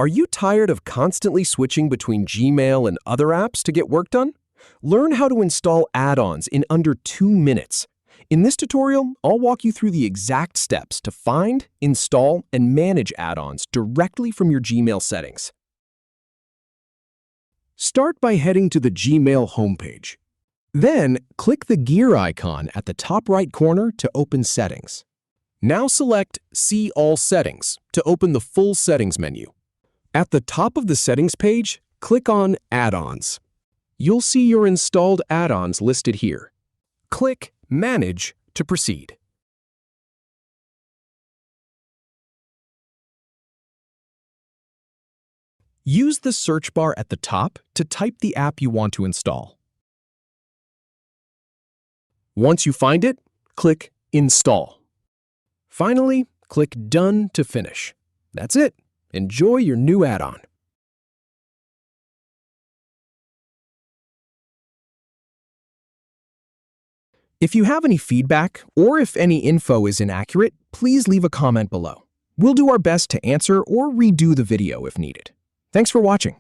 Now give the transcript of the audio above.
Are you tired of constantly switching between Gmail and other apps to get work done? Learn how to install add-ons in under 2 minutes. In this tutorial, I'll walk you through the exact steps to find, install, and manage add-ons directly from your Gmail settings. Start by heading to the Gmail homepage. Then, click the gear icon at the top right corner to open Settings. Now select See All Settings to open the full Settings menu. At the top of the Settings page, click on Add-ons. You'll see your installed add-ons listed here. Click Manage to proceed. Use the search bar at the top to type the app you want to install. Once you find it, click Install. Finally, click Done to finish. That's it. Enjoy your new add-on. If you have any feedback or if any info is inaccurate, please leave a comment below. We'll do our best to answer or redo the video if needed. Thanks for watching.